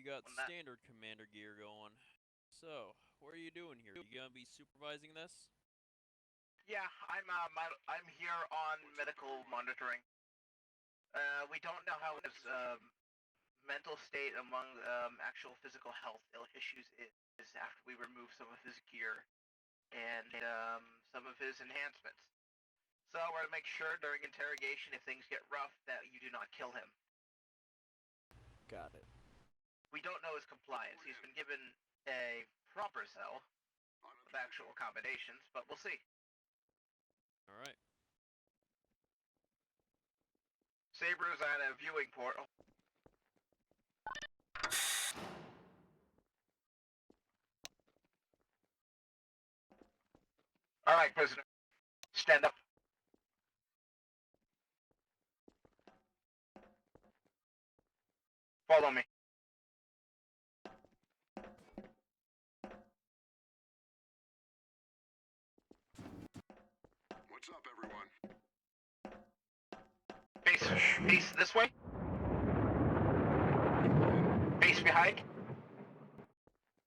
you got on that. standard commander gear going. So, what are you doing here? You gonna be supervising this? Yeah, I'm here on medical monitoring. We don't know how his mental state among actual physical health issues is after we remove some of his gear and some of his enhancements. So we're to make sure during interrogation, if things get rough, that you do not kill him. Got it. We don't know his compliance. He's been given a proper cell with actual accommodations, but we'll see. Alright. Saber's at a viewing portal. Alright, prisoner. Stand up. Follow me. What's up, everyone? Face this way. Face behind.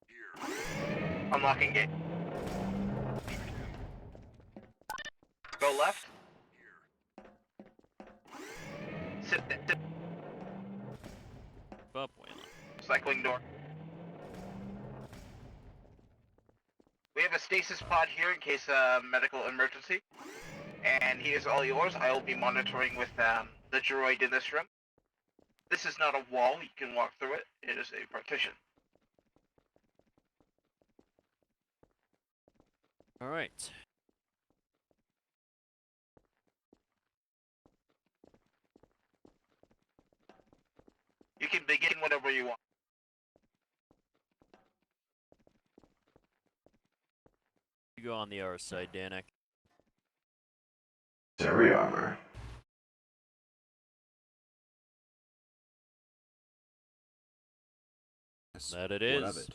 Here. Unlocking gate. Go left. Here. Sit. Up, Wayland. Cycling door. We have a stasis pod here in case medical emergency. And he is all yours. I will be monitoring with the droid in this room. This is not a wall. You can walk through it. It is a partition. Alright. You can begin whenever you want. You go on the other side, Danik. Every armor. That it is. What of it?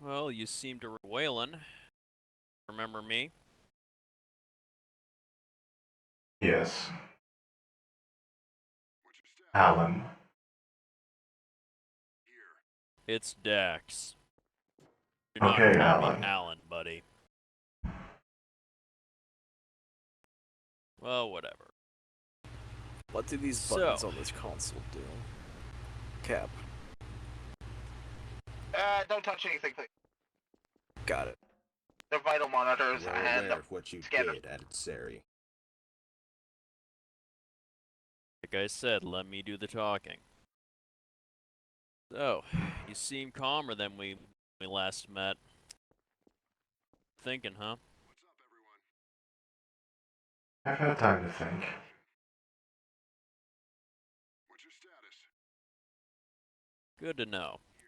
Well, you seem to Wayland. Remember me? Yes. What's your status? Alan. Here. It's Dax. Do not Okay, call Alan. me Alan, buddy. Well, whatever. What do these buttons on this console do? Cap. Don't touch anything, please. Got it. The vital monitors We're and aware of what you scanner. did at Sari. Like I said, let me do the talking. So, you seem calmer than we last met. Thinking, huh? What's up, everyone? I've had time to think. What's your status? Good to know. Here.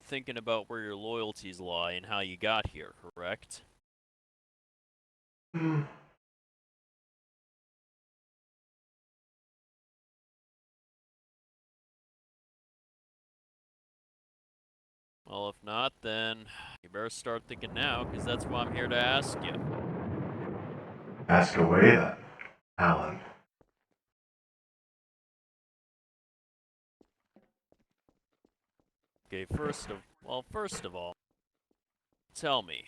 Thinking about where your loyalties lie and how you got here, correct? Well, if not, then you better start thinking now, because that's why I'm here to ask you. Ask away then, Alan. Okay, first of all, tell me,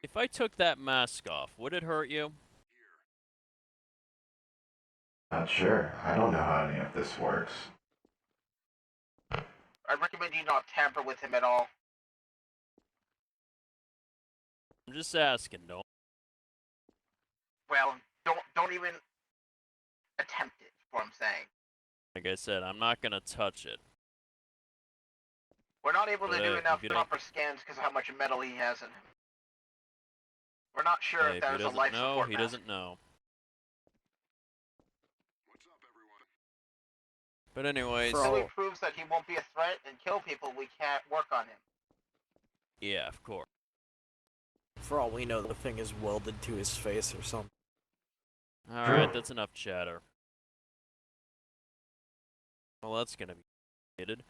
if I took that mask off, would it hurt you? Not sure. I don't know how any of this works. I recommend you not tamper with him at all. I'm just asking, don't. Well, don't even attempt it, is what I'm saying. Like I said, I'm not gonna touch it. We're not able to But, do enough if you don't- proper scans because of how much metal he has in him. We're not sure Hey, if if he there's a doesn't life know, support he mask. doesn't know. What's up, everyone? But anyways, For Until he all- proves that he won't be a threat and kill people, we can't work on him. yeah, of course. For all we know, the thing is welded to his face or something. Alright, that's enough chatter. Well, that's gonna be complicated.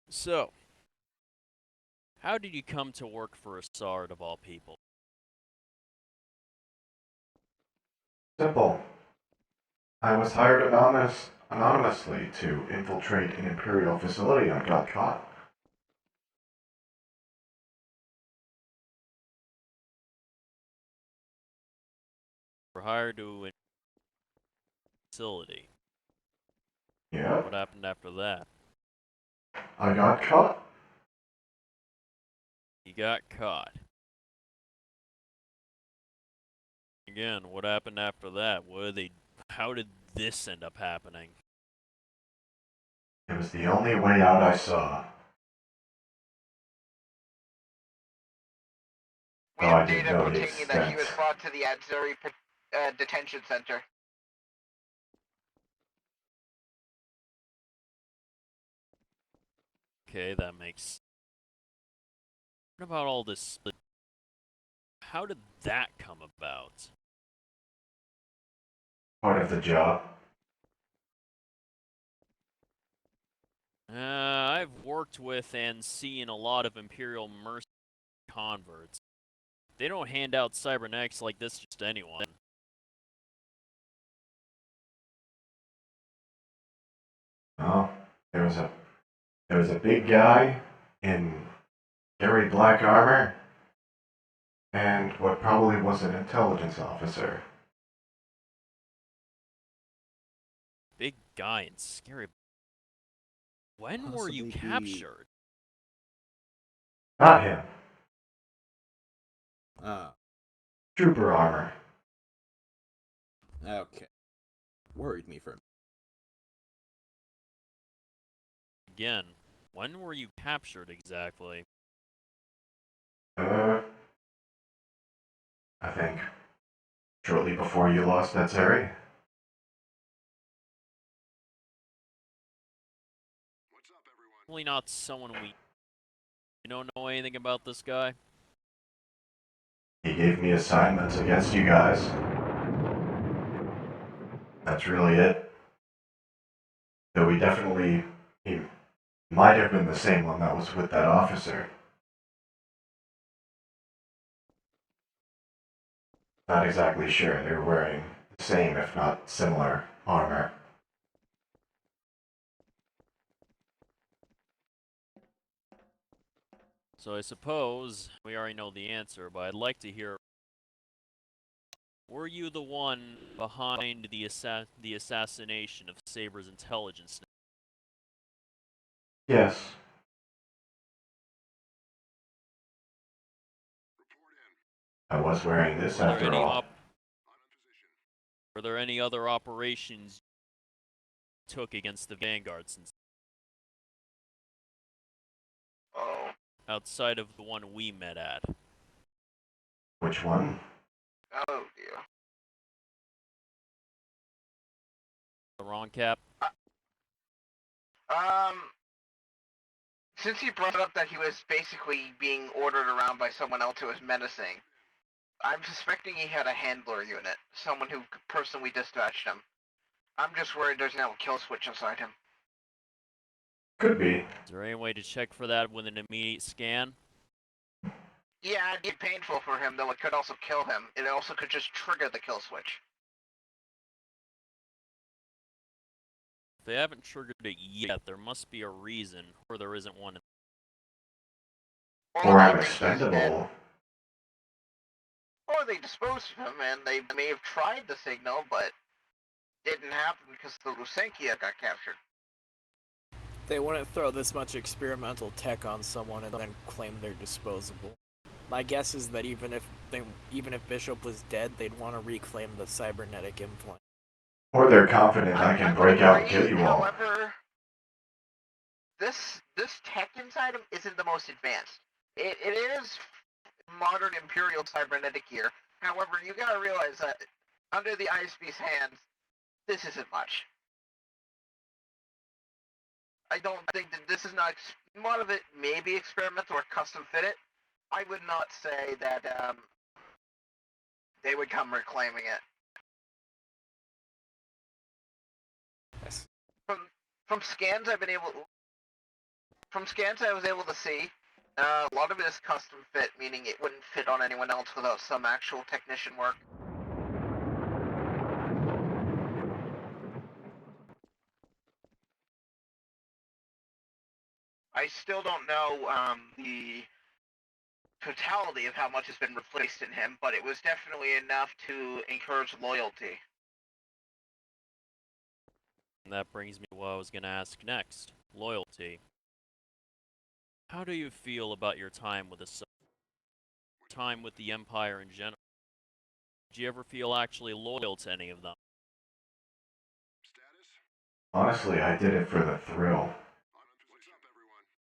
So, How did you come to work for a Sard of all people? Simple. I was hired anonymously to infiltrate an Imperial facility and got caught. Were hired to a facility. Yep, What happened after that? I got caught. You got caught. Again, what happened after that? How did this end up happening? It was the only way out I saw. We Oh, have I didn't data know the pertaining that he was extent. brought to the Adzuri detention center. Okay, that makes... What about all this... How did that come about? Part of the job. I've worked with and seen a lot of Imperial mercenary converts. They don't hand out cybernetics like this just to anyone. Oh, there was a big guy in very black armor, and what probably was an intelligence officer. Big guy and scary. When were you Possibly be- captured? Not him. Ah, Trooper armor. okay. Worried me for a minute. Again, when were you captured exactly? I think shortly before you lost that Zeri. What's up, everyone? Probably not someone we... You don't know anything about this guy? He gave me assignments against you guys. That's really it. Though he might have been the same one that was with that officer. Not exactly sure. They were wearing the same, if not similar, armor. So I suppose we already know the answer, but I'd like to hear... Were you the one behind the assassination of Saber's intelligence? Yes. Report in. I was wearing this Were there after any all. I'm in position. Were there any other operations you took against the Vanguard since Oh. outside of the one we met at? Which one? Oh dear. The wrong cap? Since he brought up that he was basically being ordered around by someone else who was menacing, I'm suspecting he had a handler unit, someone who personally dispatched him. I'm just worried there's no kill switch inside him. Could be. Is there any way to check for that with an immediate scan? Yeah, it'd be painful for him, though it could also kill him. It also could just trigger the kill switch. If they haven't triggered it yet, there must be a reason, or there isn't one. Or I'm they think he's dead. expendable. Or they disposed of him, and they may have tried the signal, but didn't happen because the Lusenkia got captured. They wouldn't throw this much experimental tech on someone and then claim they're disposable. My guess is that even if Bishop was dead, they'd want to reclaim the cybernetic implant. Or they're confident I can break out and kill you all. However, this tech inside him isn't the most advanced. It is modern Imperial cybernetic gear. However, you gotta realize that under the ISB's hands, this isn't much. I don't think that this is not... A lot of it may be experimental or custom fitted. I would not say that they would come reclaiming it. Yes. From scans I was able to see, A lot of it is custom fit, meaning it wouldn't fit on anyone else without some actual technician work. I still don't know the totality of how much has been replaced in him, but it was definitely enough to encourage loyalty. And that brings me to what I was going to ask next. Loyalty. How do you feel about your time with the Empire in general? Did you ever feel actually loyal to any of them? Status? Honestly, I did it for the thrill. What's up,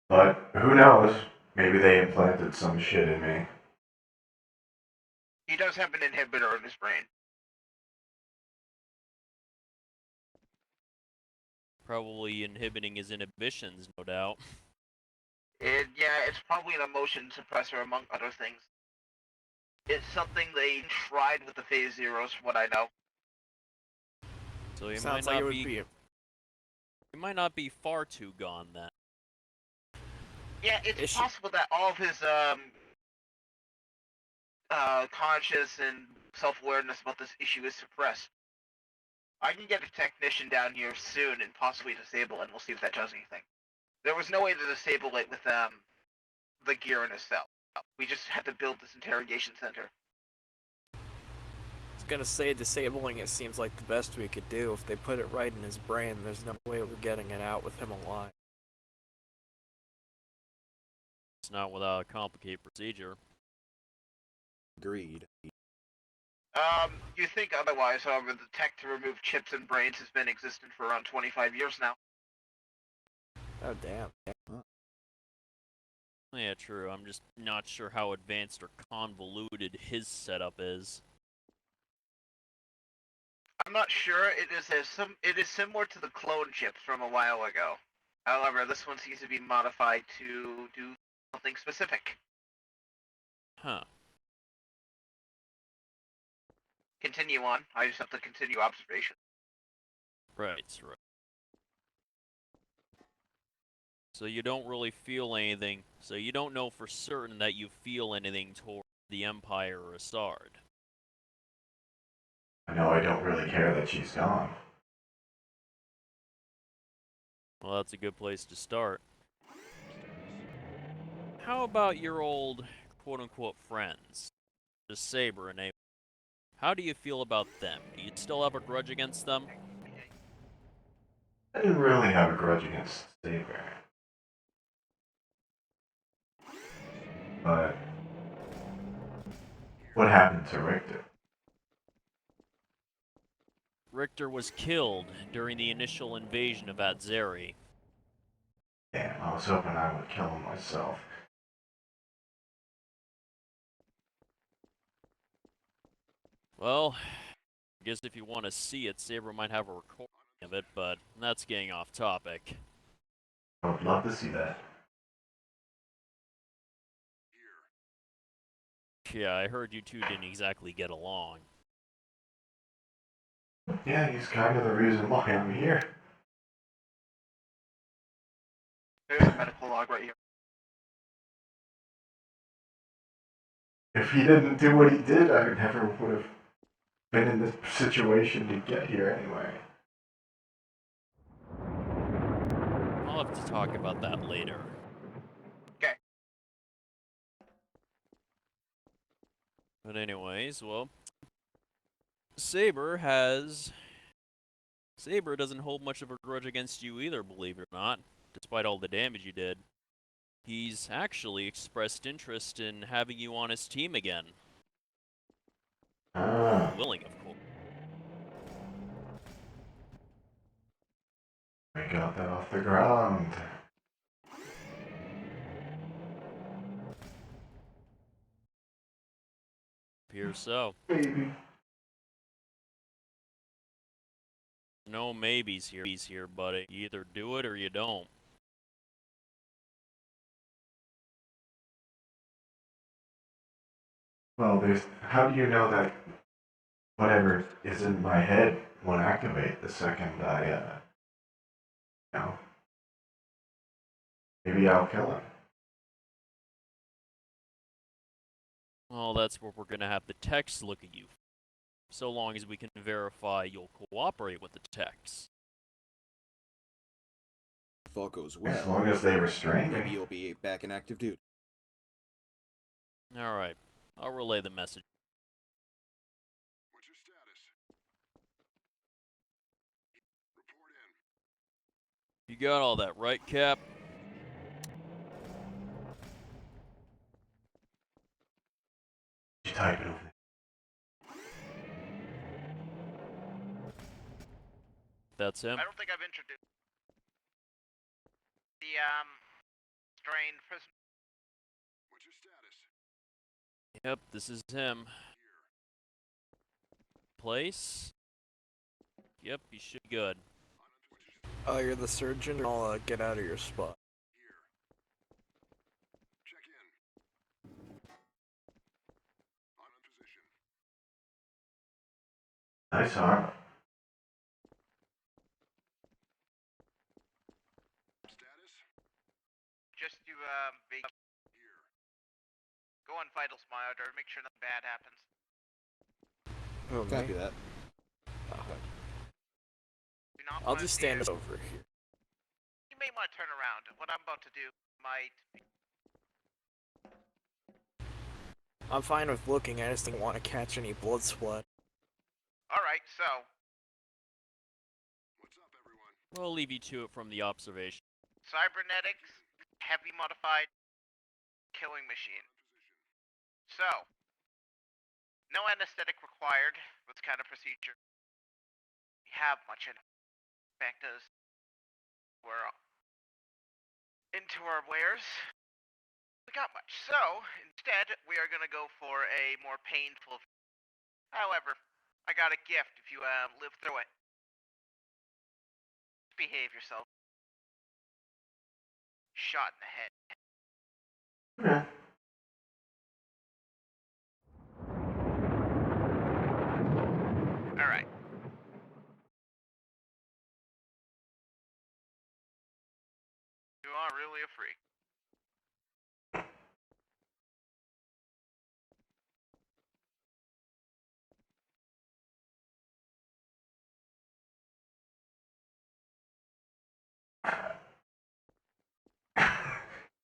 everyone? But who knows? Maybe they implanted some shit in me. He does have an inhibitor in his brain. Probably inhibiting his inhibitions, no doubt. Yeah, it's probably an emotion suppressor among other things. It's something they tried with the Phase Zeros, from what I know. So he Sounds might like not it would be. be. He might not be far too gone then. Yeah, it's possible that all of his conscious and self-awareness about this issue is suppressed. I can get a technician down here soon and possibly disable it, and we'll see if that does anything. There was no way to disable it with the gear in his cell. We just had to build this interrogation center. I was gonna say disabling it seems like the best we could do. If they put it right in his brain, there's no way we're getting it out with him alive. It's not without a complicated procedure. Agreed. You think otherwise, however, the tech to remove chips and brains has been existent for around 25 years now. Oh damn. Yeah, true. I'm just not sure how advanced or convoluted his setup is. I'm not sure. It is similar to the clone chips from a while ago. However, this one seems to be modified to do something specific. Huh. Continue on. I just have to continue observation. Right. So you don't really feel anything. So you don't know for certain that you feel anything toward the Empire or Asard. I know I don't really care that she's gone. Well, that's a good place to start. How about your old quote-unquote friends? Just Saber and Ava. How do you feel about them? Do you still have a grudge against them? I didn't really have a grudge against Saber. But what happened to Richter? Richter was killed during the initial invasion of Adzeri. Damn, I was hoping I would kill him myself. Well, I guess if you want to see it, Saber might have a recording of it, but that's getting off topic. I would love to see that. Yeah, I heard you two didn't exactly get along. Yeah, he's kind of the reason why I'm here. There's a medical log right here. If he didn't do what he did, I never would have been in this situation to get here anyway. I'll have to talk about that later. Okay. But anyways, well, Saber doesn't hold much of a grudge against you either, believe it or not, despite all the damage you did. He's actually expressed interest in having you on his team again. Willing, of course. We got that off the ground. Appears so. Baby. No maybes here, buddy. You either do it or you don't. Well, how do you know that whatever is in my head won't activate the second I, no. Maybe I'll kill him. Well, that's where we're gonna have the techs look at you. So long as we can verify you'll cooperate with the techs. If all goes As well, long as they restrain maybe me. you'll be back in active duty. Alright, I'll relay the message. What's your status? Report in. You got all that, right, Cap? You type it over there. That's him. I don't think I've introduced the strained prison. What's your status? Yep, this is him. Place? Yep, you should be good. Oh, you're the surgeon? I'll get out of your spot. Check in. On position. Nice arm. Status? Just to go on vitals monitor, make sure nothing bad happens. Oh, Copy me? that. Do not I'll wanna just see stand it. over here. You may want to turn around. What I'm about to do might. I'm fine with looking, I just don't want to catch any blood splat. Alright, so. What's up, everyone? We'll leave you to it from the observation. Cybernetics, heavy modified killing machine. So. No anesthetic required. What's kind of procedure? We have much in fact as we're into our wares. We got much. So, instead, we are gonna go for a more painful. However, I got a gift if you live through it. Behave yourself. Shot in the head. Okay. Alright. You are really a freak.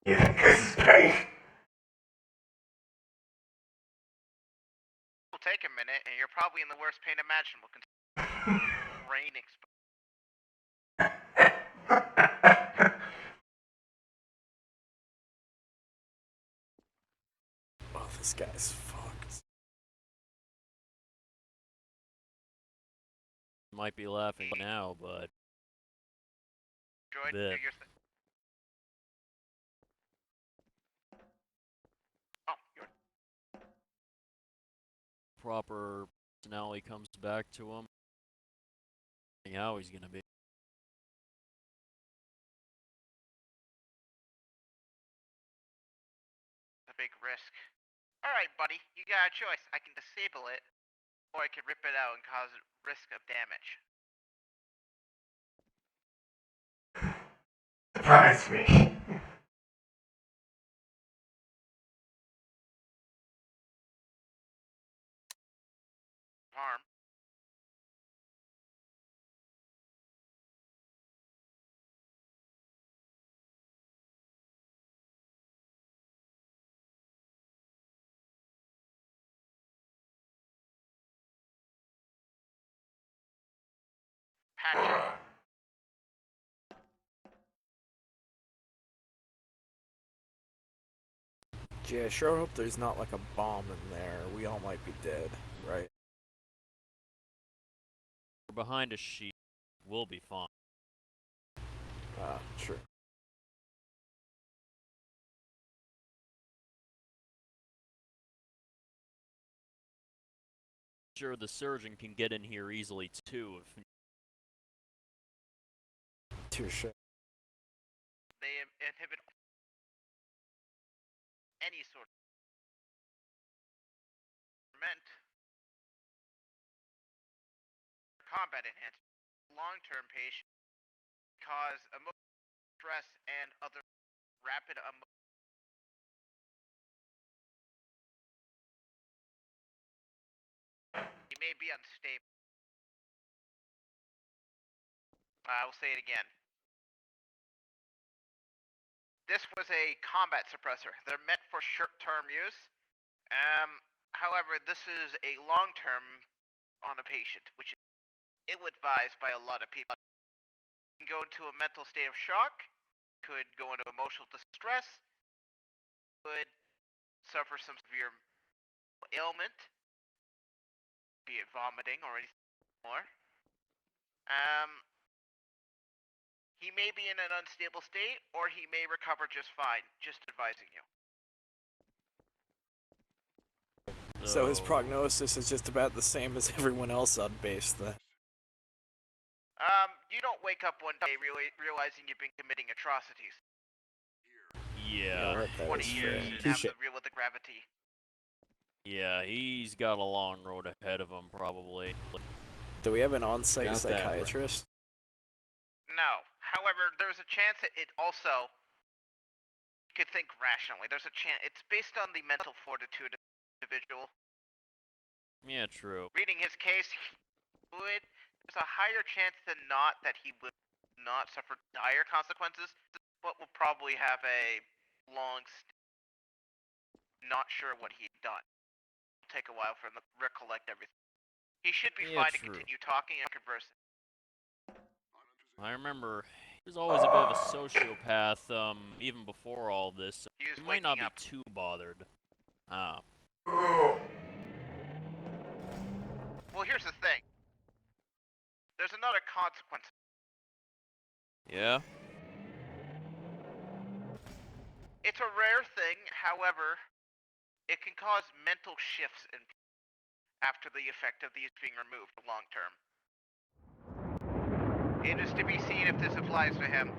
You think this is pain? It'll take a minute, and you're probably in the worst pain imaginable. Brain exposure. Oh, this guy's fucked. Might be laughing now, but Droid, Bit. do your thing. Oh, you're proper personality comes back to him. How he's gonna be. a big risk. Alright, buddy, you got a choice. I can disable it, or I can rip it out and cause risk of damage. Surprise me. Harm. Patch. Gee, I sure hope there's not like a bomb in there. We all might be dead, right? We're behind a sheet. We'll be fine. Ah, true. Sure, the surgeon can get in here easily too. If Touche. They inhibit any sort of meant combat enhancement. Long-term patient cause emotional stress and other rapid may be unstable. I will say it again. This was a combat suppressor. They're meant for short-term use. However, this is a long-term on a patient, which is ill-advised by a lot of people. You can go into a mental state of shock, could go into emotional distress, could suffer some severe ailment, be it vomiting or anything more. He may be in an unstable state, or he may recover just fine, just advising you. So his prognosis is just about the same as everyone else on base then. You don't wake up one day realizing you've been committing atrocities. Yeah. Alright, that 20 is years fair. and have to deal with the gravity. Yeah, he's got a long road ahead of him, probably. Do we have an on-site Got that, right. psychiatrist? No. However, there's a chance that it also... You could think rationally. There's a chance... It's based on the mental fortitude of the individual. Yeah, true. Reading his case, there's a higher chance than not that he would not suffer dire consequences, but will probably have a long not sure what he'd done. It'll take a while for him to recollect everything. He should be Yeah, fine to true. continue talking and conversing. I remember he was always a bit of a sociopath, even before all this. He was He might not waking be up. too bothered. Ah. Well, here's the thing. There's another consequence. Yeah? It's a rare thing, however, it can cause mental shifts in people after the effect of these being removed long term. It is to be seen if this applies to him.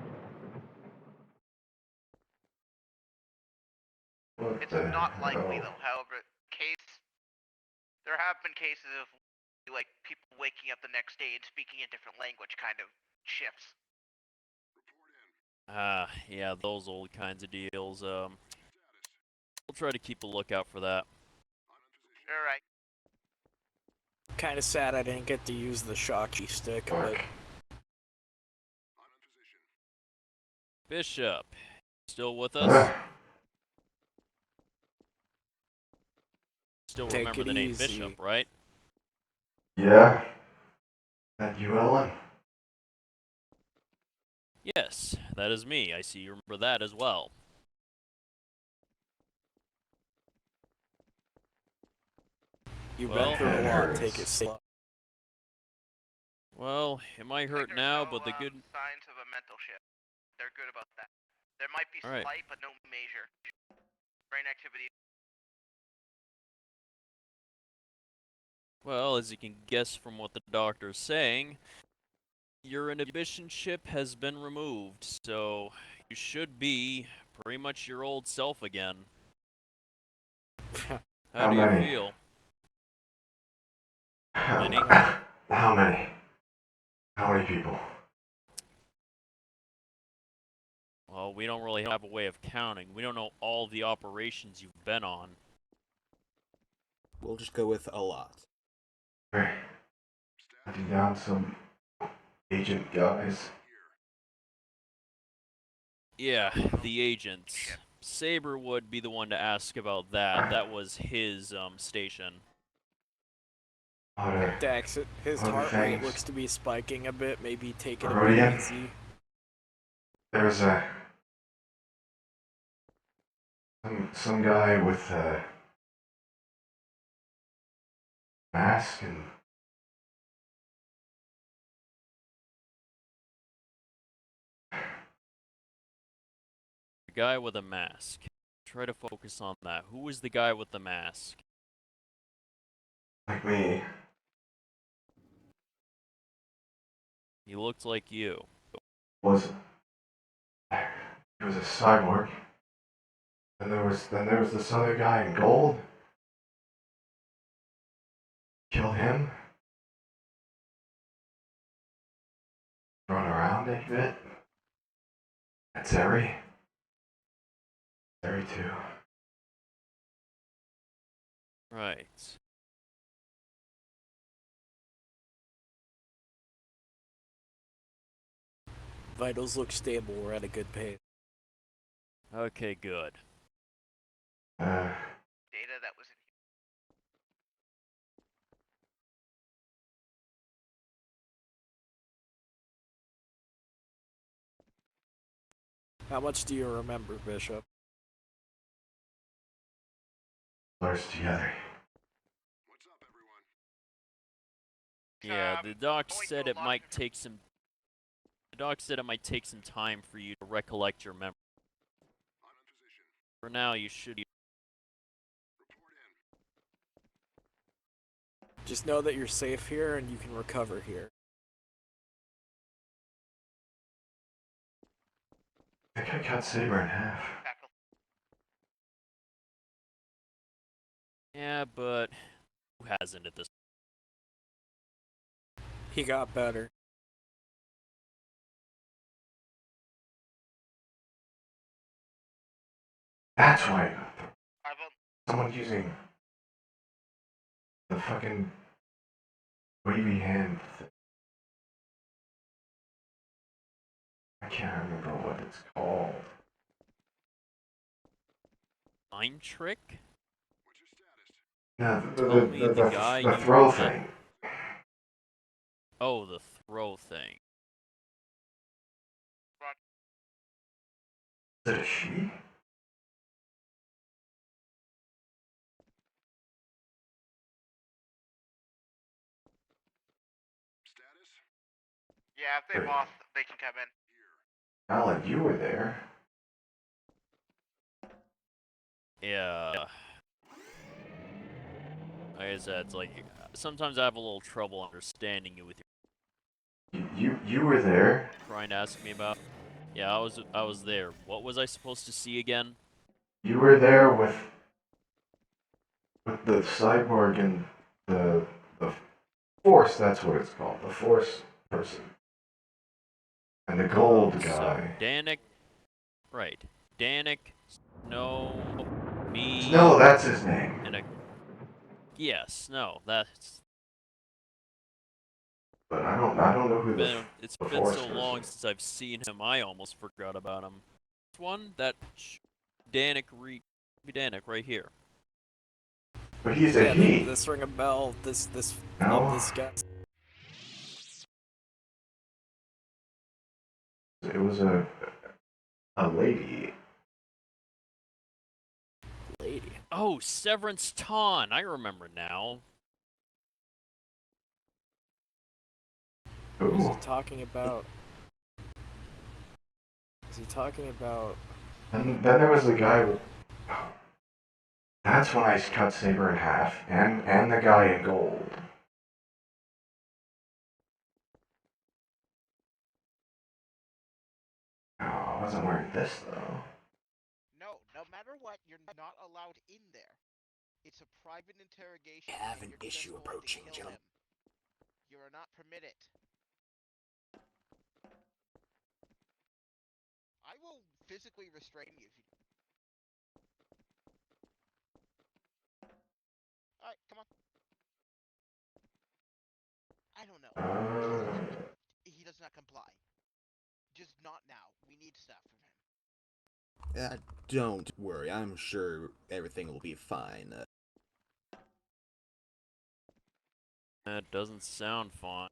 What It's the not likely hell? though, however, there have been cases of like people waking up the next day and speaking a different language kind of shifts. Ah, yeah, those old kinds of deals. We'll try to keep a lookout for that. Alright. Kinda sad I didn't get to use the shocky stick, but Bishop, still with us? Still Take remember it the name easy. Bishop, right? Yeah? That you, Ellen? Yes, that is me. I see you remember that as well. you've Well, been through a lot, hurts. take it slow. Well, it might hurt There's now, no, but the good... signs of a mental shift. They're good about that. There might be Alright. slight, but no major. Brain activity. Well, as you can guess from what the doctor's saying, your inhibition chip has been removed, so you should be pretty much your old self again. How How do you many? feel? Many? Many? How many? How many people? Well, we don't really have a way of counting. We don't know all the operations you've been on. We'll just go with a lot. Hey, hunting down some agent guys. Yeah, the agents. Saber would be the one to ask about that. That was his, station. Other Dax, his Other heart rate things. looks to be spiking a bit, maybe take it a Already bit in? easy. There's some guy with a mask and The guy with a mask. Try to focus on that. Who is the guy with the mask? like me. He looked like you. Was he was a cyborg. And there was this other guy in gold. Killed him. Run around a bit. That's Eri. Eri too. Right. Vitals look stable. We're at a good pace. Okay, good. Uh, Data that was in How much do you remember, Bishop? blurs together. What's up, everyone? Yeah, the doc going said through a it lot might of take some. The doc said it might take some time for you to recollect your memory. On position. For now, you should. Report in. Just know that you're safe here and you can recover here. I think I cut Saber in half. faculty. Yeah, but who hasn't at this? He got better. That's why I've someone using the fucking wavy hand. I can't remember what it's called. Mind trick? What's your status? No, Tell me the guy the you throw met. thing. Oh, the throw thing. Is it a she? Status? yeah, if they Right. both, they can come in. Here. Alan, you were there. Yeah. Like I said, it's like sometimes I have a little trouble understanding you with You were there. your trying to ask me about. Yeah, I was there. What was I supposed to see again? You were there with the cyborg and the force. That's what it's called. The force person. And the gold So guy. Danik, right? Danik, Snow, me, No, that's his name. and a yes, no, that's But I don't know who it's the been force so person long is. since I've seen him. I almost forgot about him. This one, that Danik right here. But he's a Yeah, he. this ring a bell. This No. this guy. It was a lady. Lady. Oh, Severance Ton. I remember now. What is Ooh. he talking about? Is he talking about? And then there was the guy. That's when I cut Saber in half, and the guy in gold. Oh, I wasn't wearing this though. No matter what, you're not allowed in there. It's a private interrogation. I have and an you're just issue going to approaching, kill gentlemen. him. You are not permitted. I will physically restrain you if you. Alright, come on. I don't know. He does not comply. Just not now. We need stuff from him. Don't worry. I'm sure everything will be fine. That doesn't sound fun.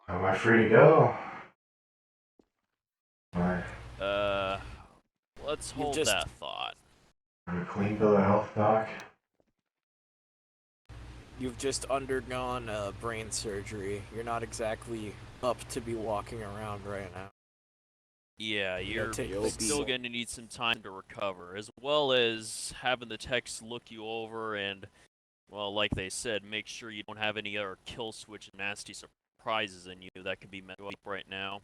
Am I free to go? Am Let's You've hold just- that thought. I a clean bill of health, Doc? You've just undergone brain surgery. You're not exactly up to be walking around right now. Yeah, you're take this still slow. going to need some time to recover, as well as having the techs look you over and, well, like they said, make sure you don't have any other kill switch nasty surprises in you that could be met up right now.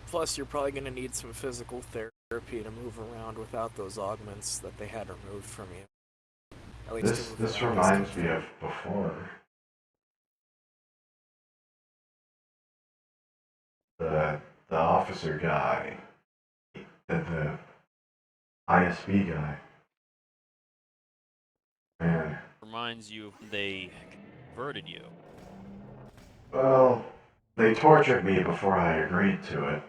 Plus, you're probably going to need some physical therapy to move around without those augments that they had removed from you. At least to move This around reminds me of before. The officer guy. The ISB guy. Man. Reminds you they converted you. Well, They tortured me before I agreed to it.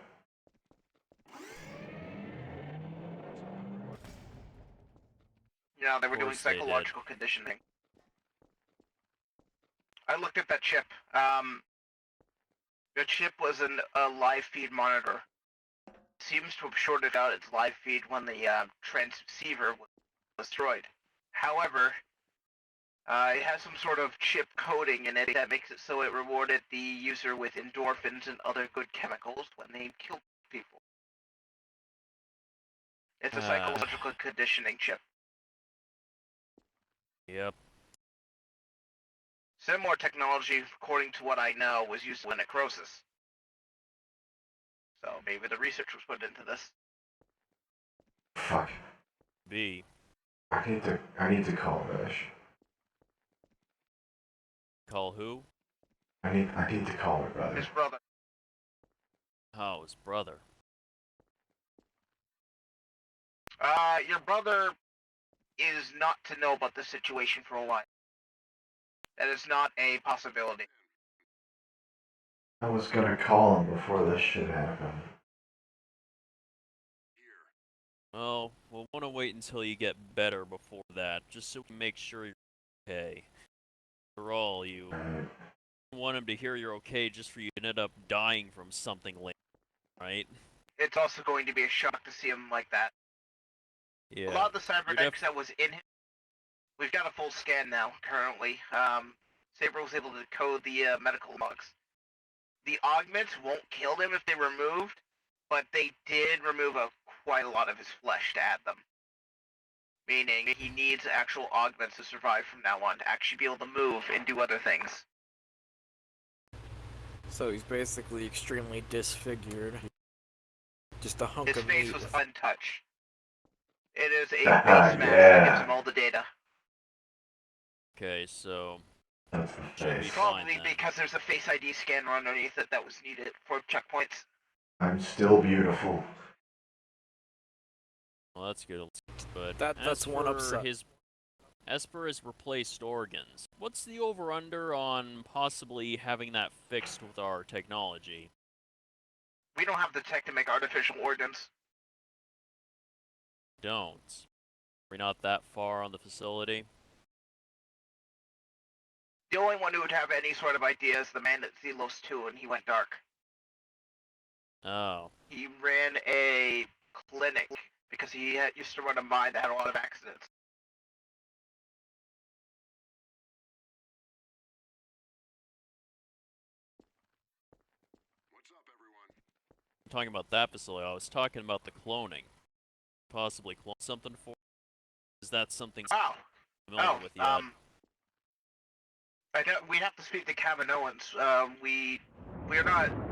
Yeah, they were Of doing course they did. psychological conditioning. I looked at that chip. The chip was a live feed monitor. Seems to have shorted out its live feed when the transceiver was destroyed. However, it has some sort of chip coding in it that makes it so it rewarded the user with endorphins and other good chemicals when they killed people. It's a psychological conditioning chip. Yep. Similar technology, according to what I know, was used in necrosis. So maybe the research was put into this. Fuck. B. I need to call Vish. Call who? I need to call her brother. His brother. Oh, his brother. Your brother is not to know about the situation for a while. That is not a possibility. I was gonna call him before this shit happened. Well, we'll want to wait until you get better before that, just so we can make sure you're okay. After all, you Alright. want him to hear you're okay just for you to end up dying from something later, right? It's also going to be a shock to see him like that. Yeah. A lot of the You're cybernetics that was in him, we've got a full scan now, currently. Saber was able to code the medical logs. The augments won't kill him if they removed, but they did remove quite a lot of his flesh to add them. Meaning he needs actual augments to survive from now on, to actually be able to move and do other things. So he's basically extremely disfigured. Just a hunk His of face meat. was untouched. It is a face Yeah. mask that gives him all the data. Okay, so That's the Should be face. fine. Probably then. because there's a Face ID scanner underneath it that was needed for checkpoints. I'm still beautiful. well, that's good. But That's as one for upside. as for his replaced organs, what's the over/under on possibly having that fixed with our technology? We don't have the tech to make artificial organs. Don't. We're not that far on the facility. The only one who would have any sort of idea is the man at Zelos 2, and he went dark. Oh. He ran a clinic because he used to run a mine that had a lot of accidents. What's up, everyone? I'm talking about that facility. I was talking about the cloning. Possibly clone something for. Is that something Oh, familiar with yet? we have to speak to Kaminoans.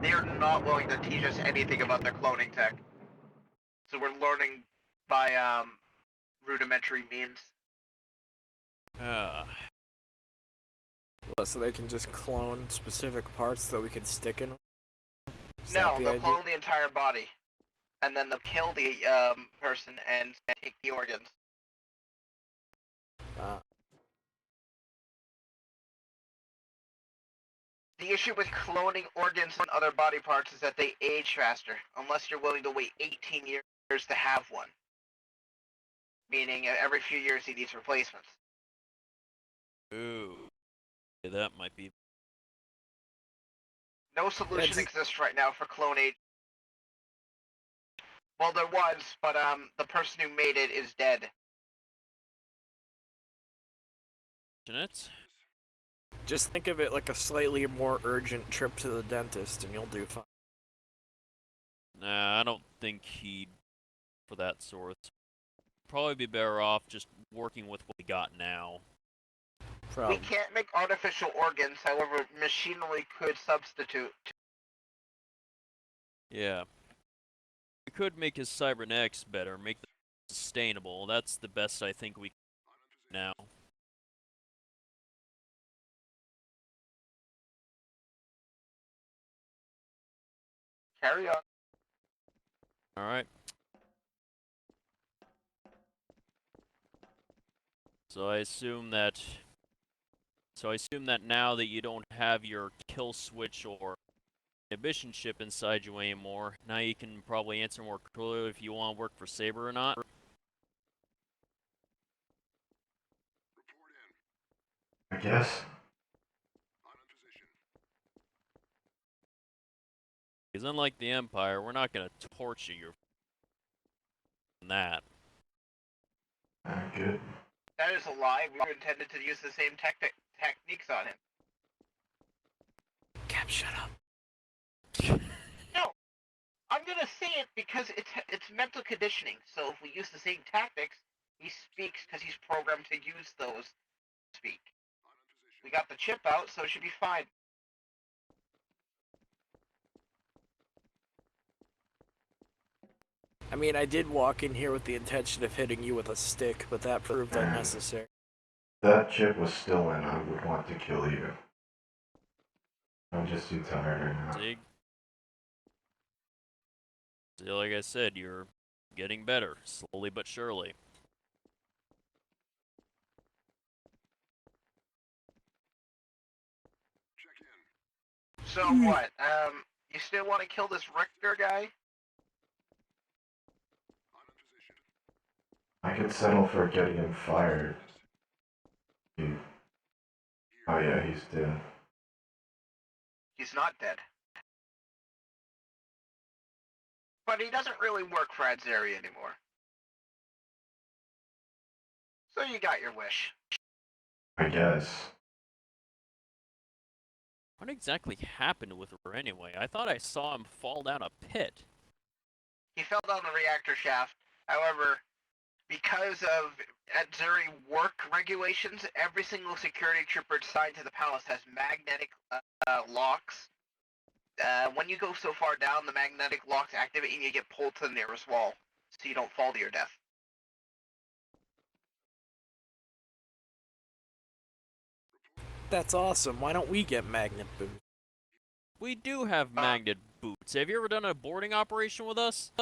They're not willing to teach us anything about their cloning tech. So we're learning by rudimentary means. So they can just clone specific parts that we can stick in. Is No, that the they'll idea? clone the entire body, and then they'll kill the person and take the organs. The issue with cloning organs and other body parts is that they age faster, unless you're willing to wait 18 years to have one. Meaning every few years he needs replacements. Ooh. Yeah, that might be. No solution exists right now for clone age. Well, there was, but the person who made it is dead. It? Just think of it like a slightly more urgent trip to the dentist, and you'll do fine. Nah, I don't think he'd for that sort. Probably be better off just working with what we got now. Probably. We can't make artificial organs, however, machinery could substitute. Yeah. We could make his cybernetics better, make them sustainable. That's the best I think we can do now. Carry on. Alright. So I assume that now that you don't have your kill switch or inhibition chip inside you anymore. Now you can probably answer more clearly if you want to work for Saber or not. Report I in. guess. I'm in position. Because unlike the Empire, we're not going to torture you for that. Good. That is a lie. We were intended to use the same techniques on him. Cap, shut up. No, I'm gonna say it because it's mental conditioning. So if we use the same tactics, he speaks because he's programmed to use those. Speak. We got the chip out, so it should be fine. I mean, I did walk in here with the intention of hitting you with a stick, but that proved unnecessary. If that chip was still in, I would want to kill you. I'm just too tired right now. See, like I said, you're getting better, slowly but surely. Check in. So what? You still want to kill this Richter guy? I'm in position. I could settle for getting him fired. Oh yeah, he's dead. He's not dead. But he doesn't really work for Adzeri anymore. So you got your wish. I guess. What exactly happened with her anyway? I thought I saw him fall down a pit. He fell down the reactor shaft. However, because of Adzeri work regulations, every single security trooper assigned to the palace has magnetic locks. When you go so far down, the magnetic locks activate and you get pulled to the nearest wall, so you don't fall to your death. That's awesome. Why don't we get magnet boots? We do have magnet boots. Have you ever done a boarding operation with us?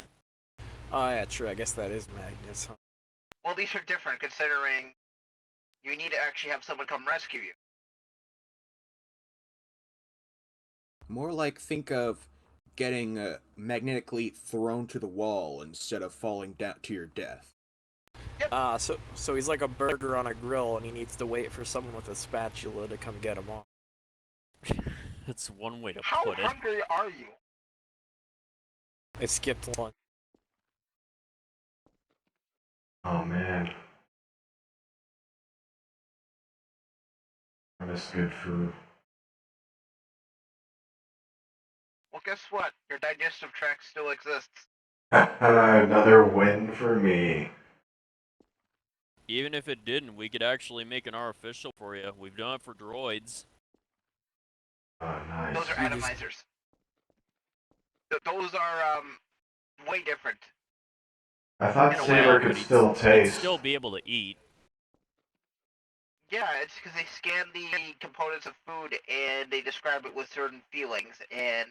Oh yeah, true. I guess that is magnets. Huh? Well, these are different considering you need to actually have someone come rescue you. More like think of getting magnetically thrown to the wall instead of falling down to your death. So he's like a burger on a grill, and he needs to wait for someone with a spatula to come get him off. That's one way to How put it. hungry are you? I skipped lunch. Oh man. I miss good food. Well, guess what? Your digestive tract still exists. Another win for me. Even if it didn't, we could actually make an artificial for you. We've done it for droids. Oh, nice. Those are atomizers. Those are, way different. I thought in a Saber way, could but still He'd taste. still be able to eat. Yeah, it's because they scan the components of food and they describe it with certain feelings and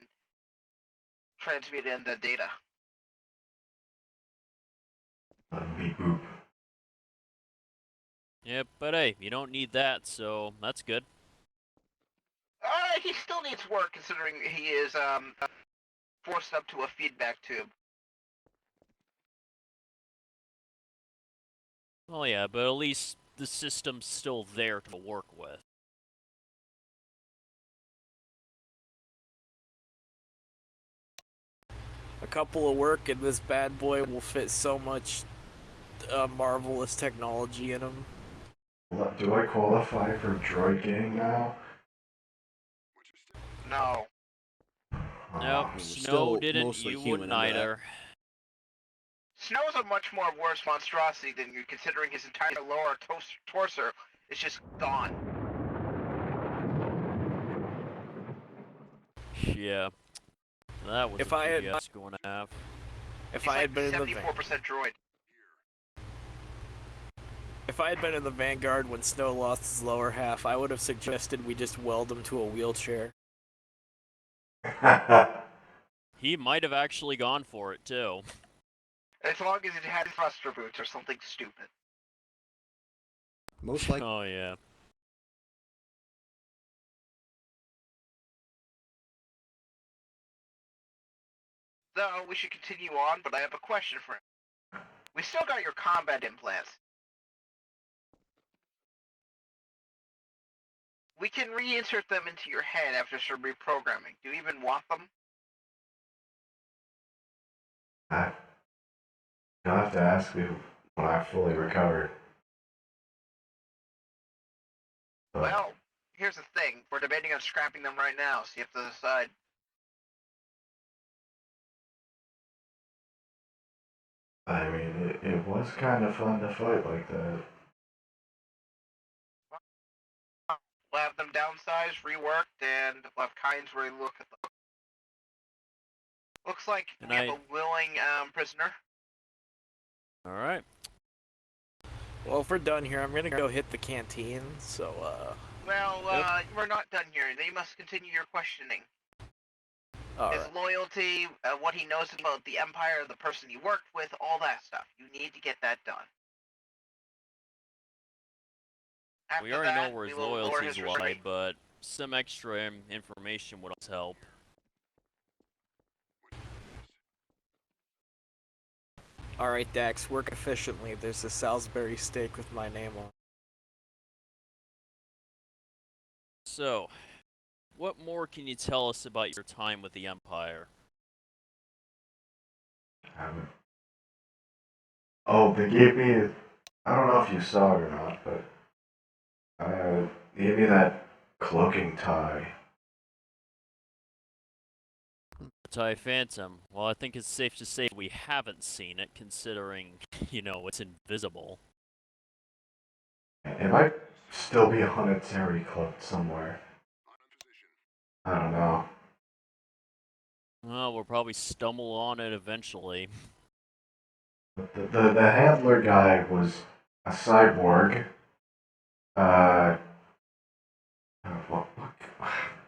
transmit in the data. Beep boop. Yep, but hey, you don't need that, so that's good. He still needs work considering he is, forced up to a feedback tube. Well, yeah, but at least the system's still there to work with. A couple of work, and this bad boy will fit so much marvelous technology in him. Do I qualify for droid gang now? No. Nope, Oh, Snow still didn't, mostly you human wouldn't under that. either. Snow's a much more worse monstrosity than you, considering his entire lower torso is just gone. Yeah. That was If a I had- fiasco and a half. If He's I had like been in the 74% droid. If I had been in the Vanguard when Snow lost his lower half, I would have suggested we just weld him to a wheelchair. He might have actually gone for it, too. As long as it had thruster boots or something stupid. Most like Oh, yeah. though, we should continue on, but I have a question for you. We still got your combat implants. We can reinsert them into your head after some reprogramming. Do you even want them? You'll have to ask me when I fully recover. But, Well, here's the thing. We're debating on scrapping them right now, so you have to decide. I mean, it was kind of fun to fight like that. We'll have them downsized, reworked, and we'll have Kynes look at them. Looks like And we have a willing prisoner. Alright. Well, if we're done here, I'm gonna go hit the canteen, so, Well, we're not done here. They must continue your questioning. His alright. loyalty, what he knows about the Empire, the person he worked with, all that stuff. You need to get that done. After We already that, know where we his will lower loyalties his lie, restraint. but some extra information would also help. Alright, Dax, work efficiently. There's a Salisbury steak with my name on. So, what more can you tell us about your time with the Empire? Oh, they gave me. I don't know if you saw it or not, but they gave me that cloaking tie. TIE Phantom. Well, I think it's safe to say we haven't seen it, considering, it's invisible. It might still be on its Terry cloaked somewhere. I don't know. Well, we'll probably stumble on it eventually. But the handler guy was a cyborg. What,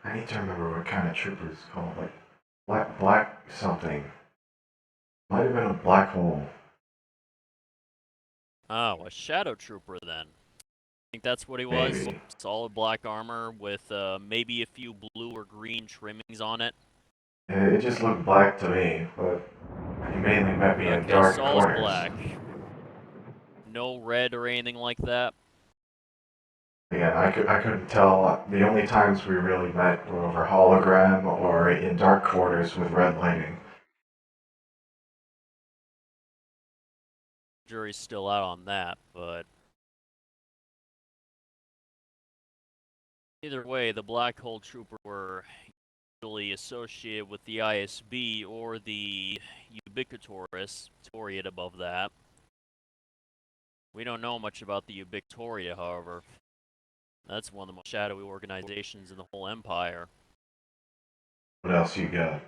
I need to remember what kind of trooper it's called. Like black something. Might have been a black hole. Oh, a Shadow Trooper then. I think that's what he was. Maybe. Solid black armor with maybe a few blue or green trimmings on it. It just looked black to me, but he mainly met me in Okay, dark solid corners. black. No red or anything like that. Again, I couldn't tell. The only times we really met were over hologram or in dark corners with red lighting. Jury's still out on that, but either way, the Black Hole Trooper were usually associated with the ISB or the Ubiquitarius, Toriat above that. We don't know much about the Ubiquitoria, however. That's one of the most shadowy organizations in the whole Empire. What else you got?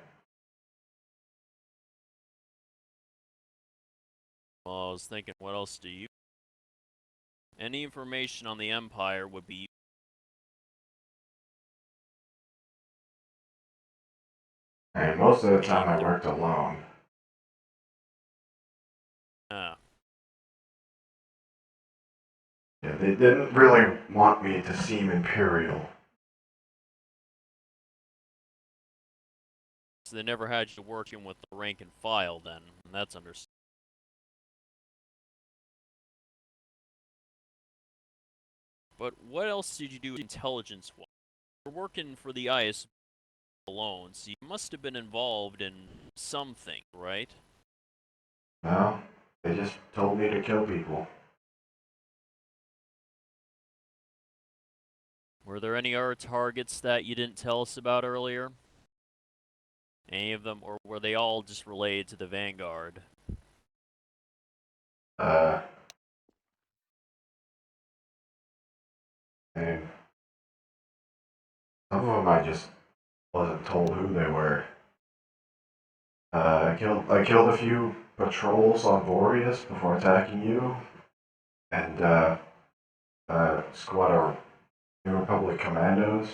Well, I was thinking, what else do you... Any information on the Empire would be... And most of the time I worked alone. Ah. Yeah, they didn't really want me to seem imperial. So they never had you working with the rank and file then, and that's understandable. But what else did you do intelligence-wise? You're working for the ISB alone, so you must have been involved in something, right? No, they just told me to kill people. Were there any other targets that you didn't tell us about earlier? Any of them, or were they all just related to the Vanguard? And some of them I just wasn't told who they were. I killed a few patrols on Boreas before attacking you, and squad of New Republic commandos.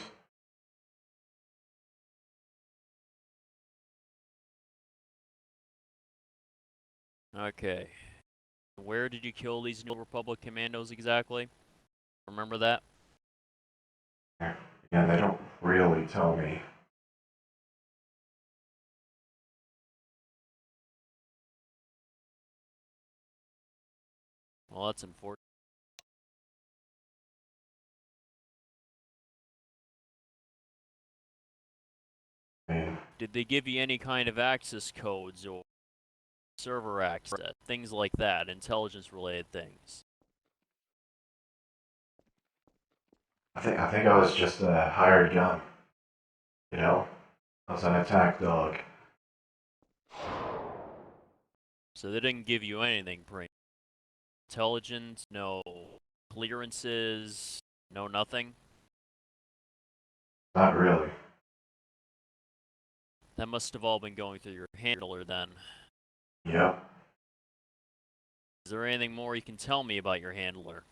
Okay. Where did you kill these New Republic commandos exactly? Remember that? Yeah, they don't really tell me. Well, that's unfortunate. I mean, Did they give you any kind of access codes or server access, things like that, intelligence-related things? I think I was just a hired gun. You know, I was an attack dog. So they didn't give you anything, intelligence, no clearances, no nothing? Not really. That must have all been going through your handler then. Yep. Is there anything more you can tell me about your handler?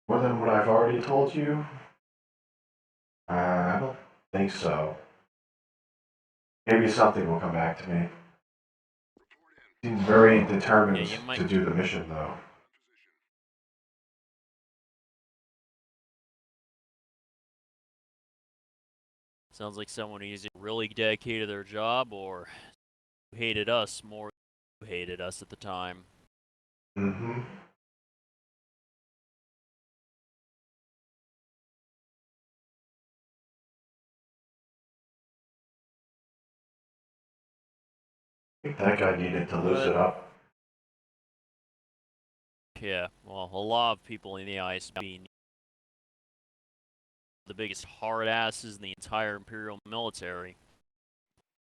More than what I've already told you? I don't think so. Maybe something will come back to me. Seems very determined Yeah, you might- to do the mission, though. Sounds like someone who's either really dedicated to their job or hated us more than you hated us at the time. Mm-hmm. I think that guy needed to lose it up. Yeah, well, a lot of people in the ISB, the biggest hard asses in the entire Imperial military.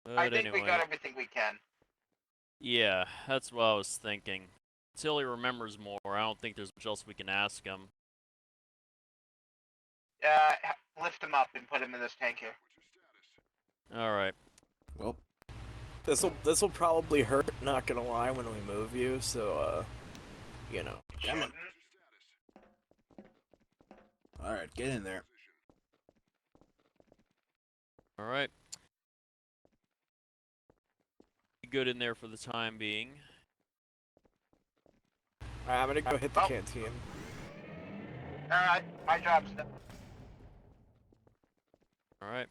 But I think anyway, we got everything we can. yeah, that's what I was thinking. Until he remembers more, I don't think there's much else we can ask him. Lift him up and put him in this tank here. Alright. Well, This'll probably hurt, not gonna lie, when we move you, so you know. Come on. alright, get in there. Alright. Good in there for the time being. Alright, I'm gonna go hit the Oh. canteen. Alright, my job's done. Alright.